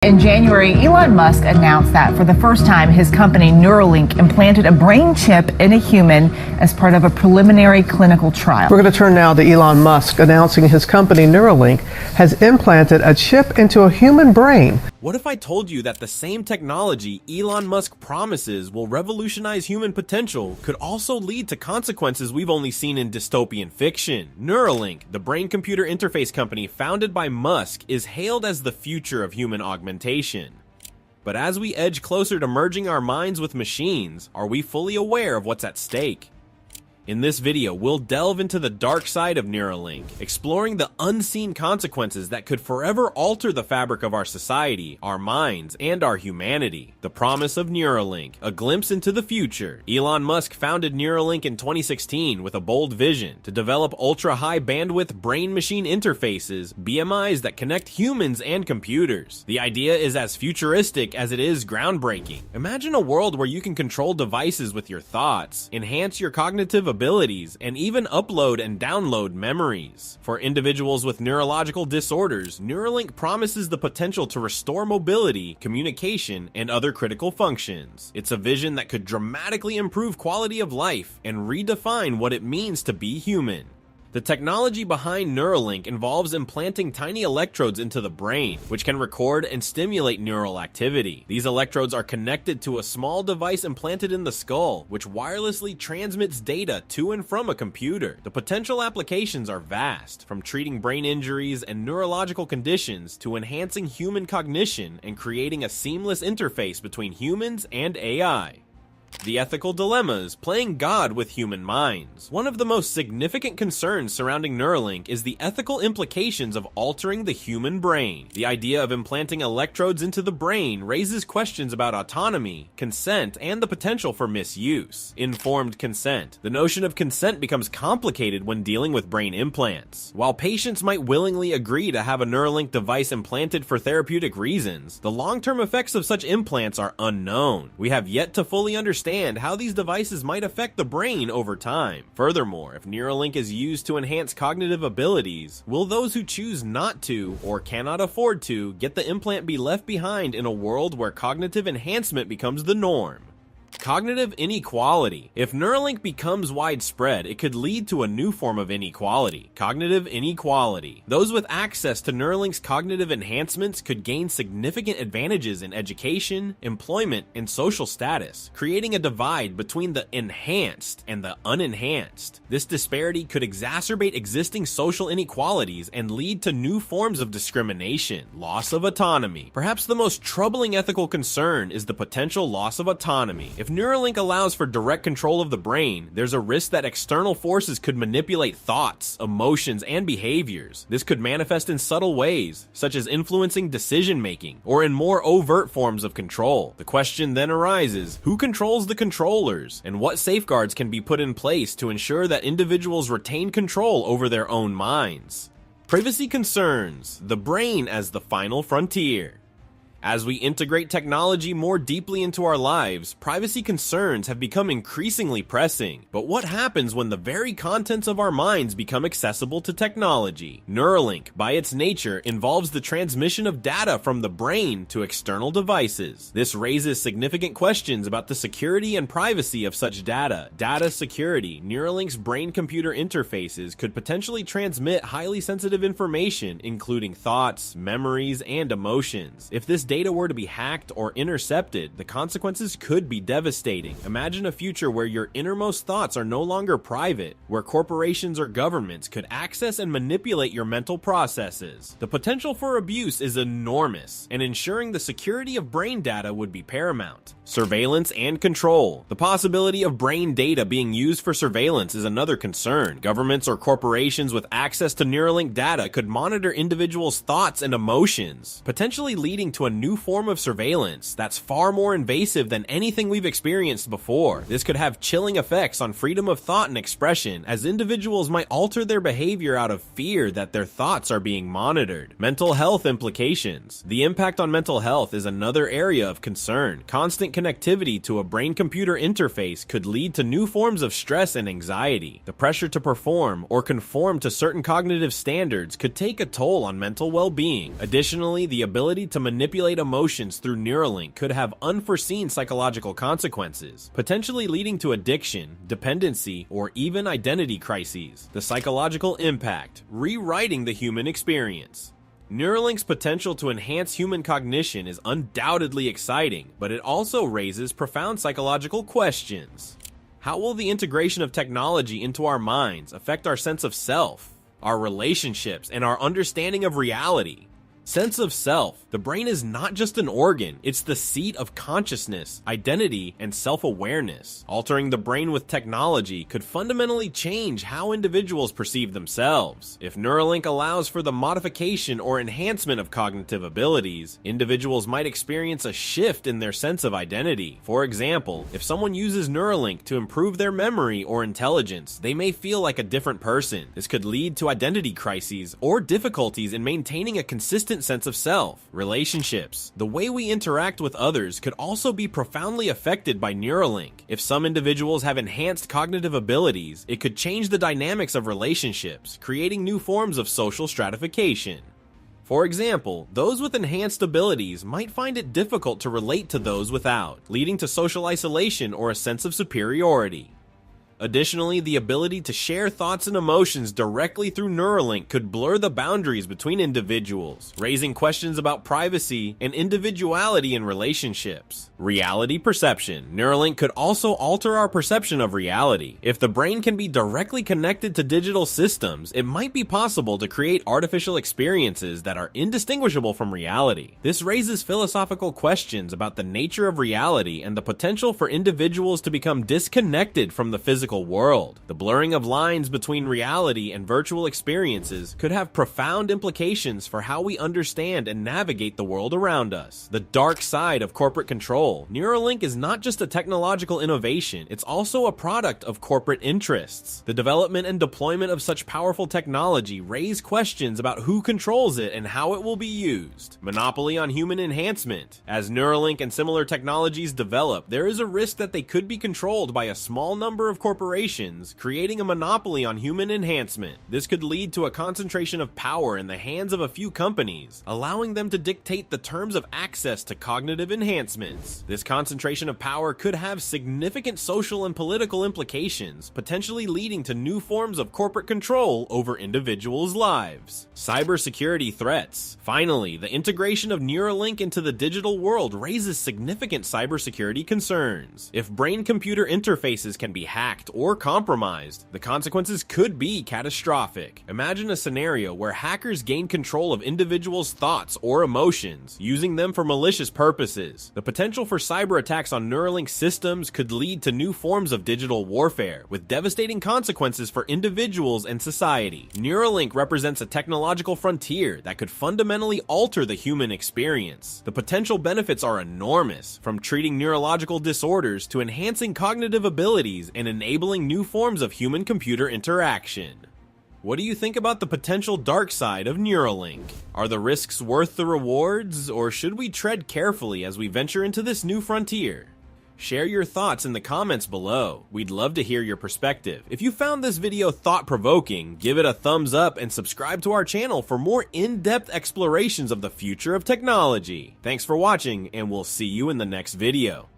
In January, Elon Musk announced that for the first time, his company Neuralink implanted a brain chip in a human as part of a preliminary clinical trial. We're going to turn now to Elon Musk announcing his company Neuralink has implanted a chip into a human brain. What if I told you that the same technology Elon Musk promises will revolutionize human potential could also lead to consequences we've only seen in dystopian fiction? Neuralink, the brain-computer interface company founded by Musk, is hailed as the future of human augmentation. But as we edge closer to merging our minds with machines, are we fully aware of what's at stake? In this video, we'll delve into the dark side of Neuralink, exploring the unseen consequences that could forever alter the fabric of our society, our minds, and our humanity. The promise of Neuralink, a glimpse into the future. Elon Musk founded Neuralink in 2016 with a bold vision to develop ultra-high bandwidth brain-machine interfaces, BMIs that connect humans and computers. The idea is as futuristic as it is groundbreaking. Imagine a world where you can control devices with your thoughts, enhance your cognitive abilities, and even upload and download memories. For individuals with neurological disorders, Neuralink promises the potential to restore mobility, communication, and other critical functions. It's a vision that could dramatically improve quality of life and redefine what it means to be human. The technology behind Neuralink involves implanting tiny electrodes into the brain, which can record and stimulate neural activity. These electrodes are connected to a small device implanted in the skull, which wirelessly transmits data to and from a computer. The potential applications are vast, from treating brain injuries and neurological conditions to enhancing human cognition and creating a seamless interface between humans and AI. The ethical dilemmas, playing God with human minds. One of the most significant concerns surrounding Neuralink is the ethical implications of altering the human brain. The idea of implanting electrodes into the brain raises questions about autonomy, consent, and the potential for misuse. Informed consent. The notion of consent becomes complicated when dealing with brain implants. While patients might willingly agree to have a Neuralink device implanted for therapeutic reasons, the long-term effects of such implants are unknown. We have yet to fully understand how these devices might affect the brain over time. Furthermore, if Neuralink is used to enhance cognitive abilities, will those who choose not to or cannot afford to get the implant be left behind in a world where cognitive enhancement becomes the norm? Cognitive inequality. If Neuralink becomes widespread, it could lead to a new form of inequality. Cognitive inequality. Those with access to Neuralink's cognitive enhancements could gain significant advantages in education, employment, and social status, creating a divide between the enhanced and the unenhanced. This disparity could exacerbate existing social inequalities and lead to new forms of discrimination. Loss of autonomy. Perhaps the most troubling ethical concern is the potential loss of autonomy. If Neuralink allows for direct control of the brain, there's a risk that external forces could manipulate thoughts, emotions, and behaviors. This could manifest in subtle ways, such as influencing decision-making, or in more overt forms of control. The question then arises, who controls the controllers, and what safeguards can be put in place to ensure that individuals retain control over their own minds? Privacy concerns, the brain as the final frontier. As we integrate technology more deeply into our lives, privacy concerns have become increasingly pressing. But what happens when the very contents of our minds become accessible to technology? Neuralink, by its nature, involves the transmission of data from the brain to external devices. This raises significant questions about the security and privacy of such data. Data security. Neuralink's brain-computer interfaces could potentially transmit highly sensitive information, including thoughts, memories, and emotions. If this data were to be hacked or intercepted, the consequences could be devastating. Imagine a future where your innermost thoughts are no longer private, where corporations or governments could access and manipulate your mental processes. The potential for abuse is enormous, and ensuring the security of brain data would be paramount. Surveillance and control. The possibility of brain data being used for surveillance is another concern. Governments or corporations with access to Neuralink data could monitor individuals' thoughts and emotions, potentially leading to a new form of surveillance that's far more invasive than anything we've experienced before. This could have chilling effects on freedom of thought and expression, as individuals might alter their behavior out of fear that their thoughts are being monitored. Mental health implications. The impact on mental health is another area of concern. Constant connectivity to a brain-computer interface could lead to new forms of stress and anxiety. The pressure to perform or conform to certain cognitive standards could take a toll on mental well-being. Additionally, the ability to manipulate manipulate emotions through Neuralink could have unforeseen psychological consequences, potentially leading to addiction, dependency, or even identity crises. The psychological impact: rewriting the human experience. Neuralink's potential to enhance human cognition is undoubtedly exciting, but it also raises profound psychological questions. How will the integration of technology into our minds affect our sense of self, our relationships, and our understanding of reality? Sense of self. The brain is not just an organ, it's the seat of consciousness, identity, and self-awareness. Altering the brain with technology could fundamentally change how individuals perceive themselves. If Neuralink allows for the modification or enhancement of cognitive abilities, individuals might experience a shift in their sense of identity. For example, if someone uses Neuralink to improve their memory or intelligence, they may feel like a different person. This could lead to identity crises or difficulties in maintaining a consistent sense of self. Relationships. The way we interact with others could also be profoundly affected by Neuralink. If some individuals have enhanced cognitive abilities, it could change the dynamics of relationships, creating new forms of social stratification. For example, those with enhanced abilities might find it difficult to relate to those without, leading to social isolation or a sense of superiority. Additionally, the ability to share thoughts and emotions directly through Neuralink could blur the boundaries between individuals, raising questions about privacy and individuality in relationships. Reality perception. Neuralink could also alter our perception of reality. If the brain can be directly connected to digital systems, it might be possible to create artificial experiences that are indistinguishable from reality. This raises philosophical questions about the nature of reality and the potential for individuals to become disconnected from the physical world. The blurring of lines between reality and virtual experiences could have profound implications for how we understand and navigate the world around us. The dark side of corporate control. Neuralink is not just a technological innovation, it's also a product of corporate interests. The development and deployment of such powerful technology raise questions about who controls it and how it will be used. Monopoly on human enhancement. As Neuralink and similar technologies develop, there is a risk that they could be controlled by a small number of corporations, creating a monopoly on human enhancement. This could lead to a concentration of power in the hands of a few companies, allowing them to dictate the terms of access to cognitive enhancements. This concentration of power could have significant social and political implications, potentially leading to new forms of corporate control over individuals' lives. Cybersecurity threats. Finally, the integration of Neuralink into the digital world raises significant cybersecurity concerns. If brain-computer interfaces can be hacked or compromised, the consequences could be catastrophic. Imagine a scenario where hackers gain control of individuals' thoughts or emotions, using them for malicious purposes. The potential for cyber attacks on Neuralink systems could lead to new forms of digital warfare, with devastating consequences for individuals and society. Neuralink represents a technological frontier that could fundamentally alter the human experience. The potential benefits are enormous, from treating neurological disorders to enhancing cognitive abilities and enabling new forms of human-computer interaction. What do you think about the potential dark side of Neuralink? Are the risks worth the rewards, or should we tread carefully as we venture into this new frontier? Share your thoughts in the comments below. We'd love to hear your perspective. If you found this video thought-provoking, give it a thumbs up and subscribe to our channel for more in-depth explorations of the future of technology. Thanks for watching, and we'll see you in the next video.